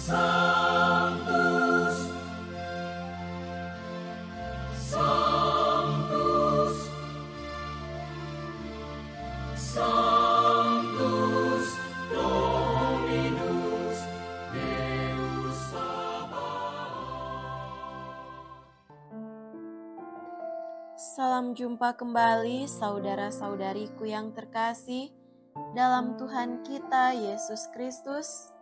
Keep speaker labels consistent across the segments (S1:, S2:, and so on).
S1: Sanctus, Sanctus, Sanctus Dominus Deus Sabaoth.
S2: Salam jumpa kembali saudara-saudariku yang terkasih dalam Tuhan kita Yesus Kristus.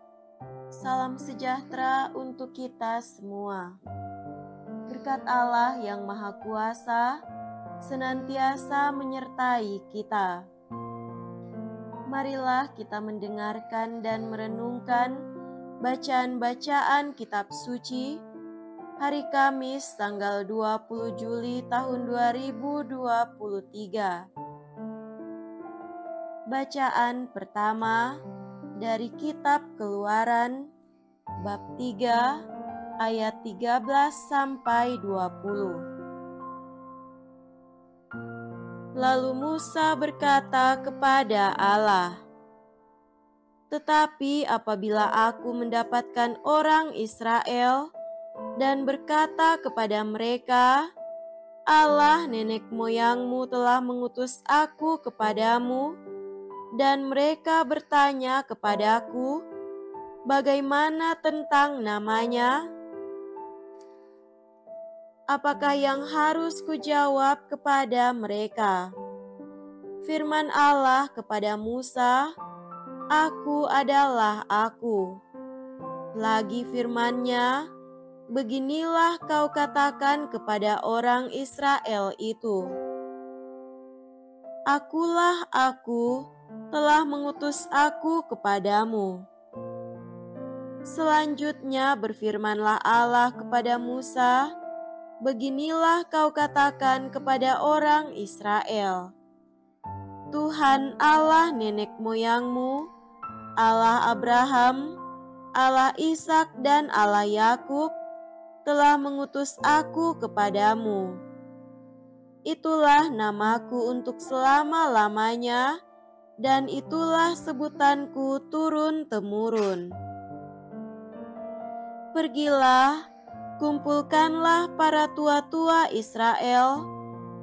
S2: Salam sejahtera untuk kita semua. Berkat Allah yang Maha Kuasa senantiasa menyertai kita. Marilah kita mendengarkan dan merenungkan bacaan-bacaan kitab suci hari Kamis tanggal 20 Juli tahun 2023. Bacaan pertama dari kitab Keluaran bab 3 ayat 13 sampai 20. Lalu Musa berkata kepada Allah, "Tetapi apabila aku mendapatkan orang Israel dan berkata kepada mereka, Allah nenek moyangmu telah mengutus aku kepadamu, dan mereka bertanya kepadaku, bagaimana tentang namanya? Apakah yang harus kujawab kepada mereka?" Firman Allah kepada Musa, "Aku adalah Aku." Lagi firman-Nya, "Beginilah kau katakan kepada orang Israel itu, Akulah Aku, telah mengutus aku kepadamu." Selanjutnya berfirmanlah Allah kepada Musa, "Beginilah kau katakan kepada orang Israel, Tuhan Allah nenek moyangmu, Allah Abraham, Allah Ishak dan Allah Yakub telah mengutus aku kepadamu. Itulah namaku untuk selama-lamanya, dan itulah sebutanku turun-temurun. Pergilah, kumpulkanlah para tua-tua Israel,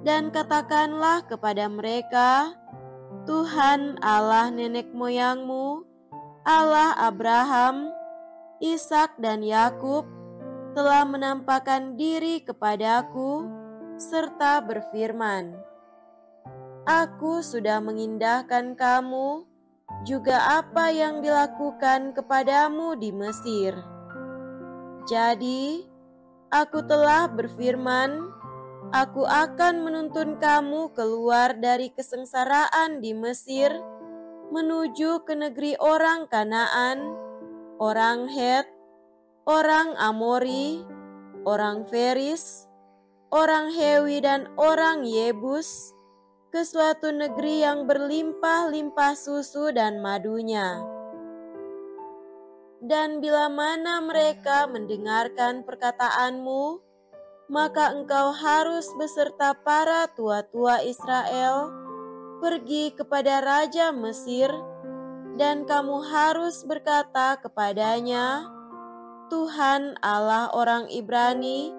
S2: dan katakanlah kepada mereka, Tuhan Allah nenek moyangmu, Allah Abraham, Ishak dan Yakub telah menampakkan diri kepadaku, serta berfirman, Aku sudah mengindahkan kamu, juga apa yang dilakukan kepadamu di Mesir. Jadi, aku telah berfirman, aku akan menuntun kamu keluar dari kesengsaraan di Mesir, menuju ke negeri orang Kanaan, orang Het, orang Amori, orang Feris, orang Hewi dan orang Yebus, ke suatu negeri yang berlimpah-limpah susu dan madunya. Dan bila mana mereka mendengarkan perkataanmu, maka engkau harus beserta para tua-tua Israel pergi kepada Raja Mesir, dan kamu harus berkata kepadanya, Tuhan Allah orang Ibrani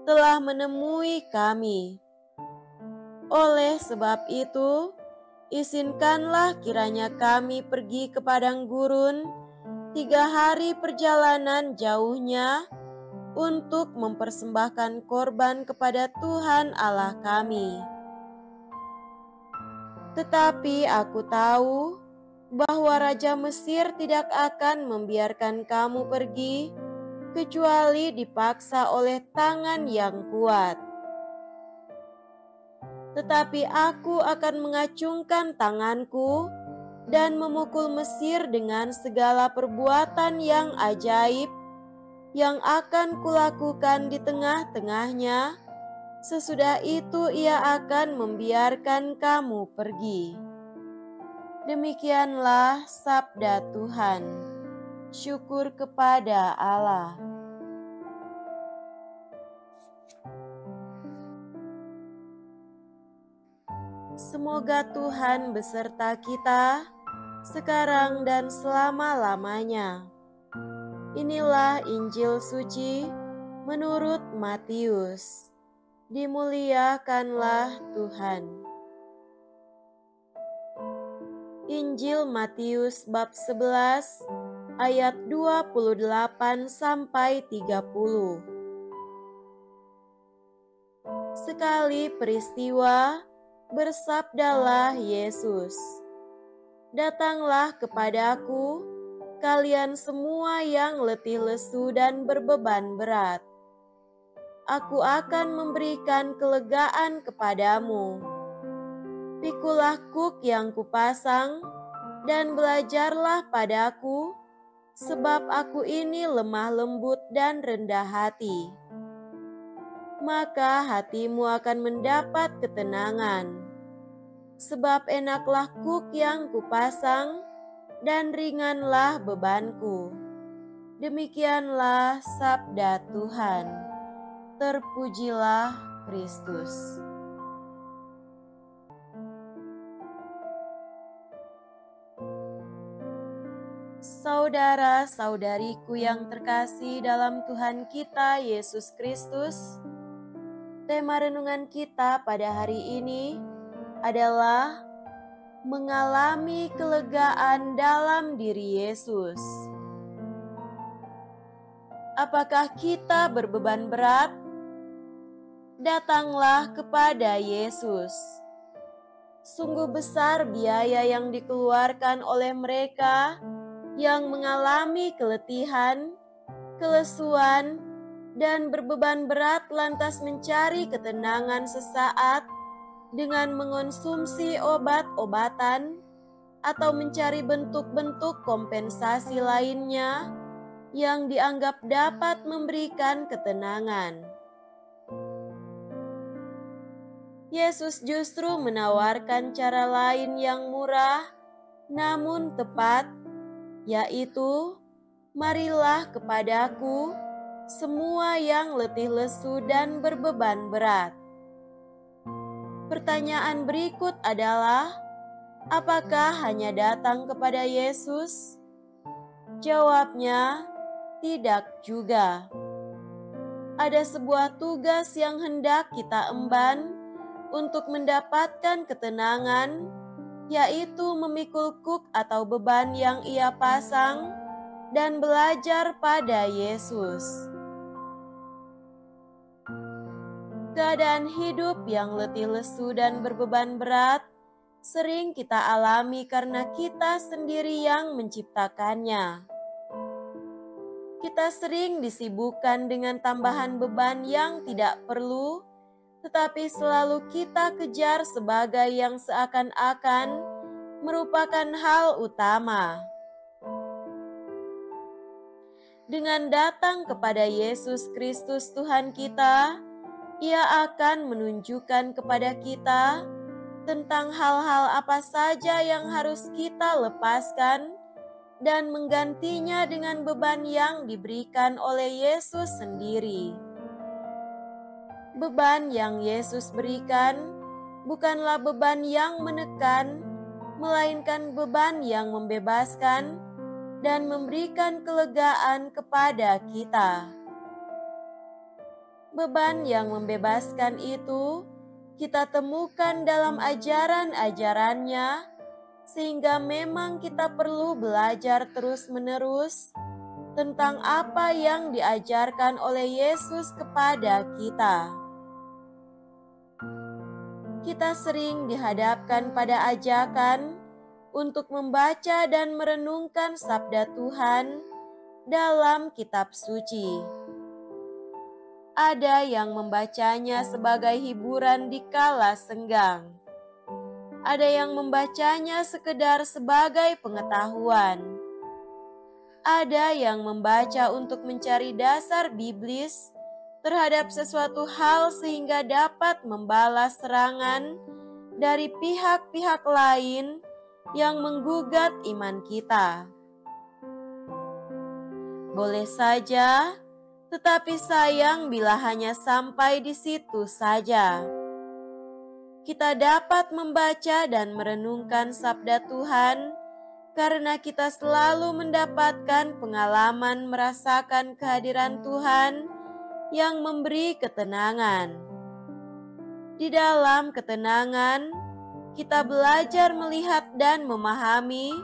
S2: telah menemui kami. Oleh sebab itu, izinkanlah kiranya kami pergi ke padang gurun 3 hari perjalanan jauhnya untuk mempersembahkan korban kepada Tuhan Allah kami. Tetapi aku tahu bahwa Raja Mesir tidak akan membiarkan kamu pergi kecuali dipaksa oleh tangan yang kuat. Tetapi aku akan mengacungkan tanganku dan memukul Mesir dengan segala perbuatan yang ajaib yang akan kulakukan di tengah-tengahnya. Sesudah itu ia akan membiarkan kamu pergi. Demikianlah sabda Tuhan. Syukur kepada Allah. Semoga Tuhan beserta kita sekarang dan selama-lamanya. Inilah Injil suci menurut Matius. Dimuliakanlah Tuhan. Injil Matius bab 11 ayat 28 sampai 30. Sekali peristiwa, bersabdalah Yesus, "Datanglah kepadaku, kalian semua yang letih lesu dan berbeban berat. Aku akan memberikan kelegaan kepadamu. Pikulah kuk yang kupasang, dan belajarlah padaku, sebab aku ini lemah lembut dan rendah hati. Maka hatimu akan mendapat ketenangan. Sebab enaklah kuk yang kupasang, dan ringanlah bebanku." Demikianlah sabda Tuhan. Terpujilah Kristus. Saudara-saudariku yang terkasih dalam Tuhan kita Yesus Kristus, tema renungan kita pada hari ini adalah mengalami kelegaan dalam diri Yesus. Apakah kita berbeban berat? Datanglah kepada Yesus. Sungguh besar biaya yang dikeluarkan oleh mereka yang mengalami keletihan, kelesuan, dan berbeban berat lantas mencari ketenangan sesaat dengan mengonsumsi obat-obatan atau mencari bentuk-bentuk kompensasi lainnya yang dianggap dapat memberikan ketenangan. Yesus justru menawarkan cara lain yang murah namun tepat, yaitu, "Marilah kepadaku, semua yang letih lesu dan berbeban berat." Pertanyaan berikut adalah, apakah hanya datang kepada Yesus? Jawabnya, tidak juga. Ada sebuah tugas yang hendak kita emban untuk mendapatkan ketenangan, yaitu memikul kuk atau beban yang ia pasang dan belajar pada Yesus. Keadaan hidup yang letih lesu dan berbeban berat sering kita alami karena kita sendiri yang menciptakannya. Kita sering disibukkan dengan tambahan beban yang tidak perlu, tetapi selalu kita kejar sebagai yang seakan-akan merupakan hal utama. Dengan datang kepada Yesus Kristus Tuhan kita, Ia akan menunjukkan kepada kita tentang hal-hal apa saja yang harus kita lepaskan dan menggantinya dengan beban yang diberikan oleh Yesus sendiri. Beban yang Yesus berikan bukanlah beban yang menekan, melainkan beban yang membebaskan dan memberikan kelegaan kepada kita. Beban yang membebaskan itu kita temukan dalam ajaran-ajarannya, sehingga memang kita perlu belajar terus-menerus tentang apa yang diajarkan oleh Yesus kepada kita. Kita sering dihadapkan pada ajakan untuk membaca dan merenungkan sabda Tuhan dalam kitab suci. Ada yang membacanya sebagai hiburan di kala senggang. Ada yang membacanya sekedar sebagai pengetahuan. Ada yang membaca untuk mencari dasar biblis terhadap sesuatu hal sehingga dapat membalas serangan dari pihak-pihak lain yang menggugat iman kita. Boleh saja, tetapi sayang bila hanya sampai di situ saja. Kita dapat membaca dan merenungkan sabda Tuhan karena kita selalu mendapatkan pengalaman merasakan kehadiran Tuhan yang memberi ketenangan. Di dalam ketenangan, kita belajar melihat dan memahami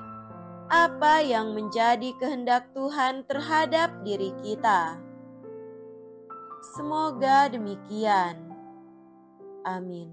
S2: apa yang menjadi kehendak Tuhan terhadap diri kita. Semoga demikian. Amin.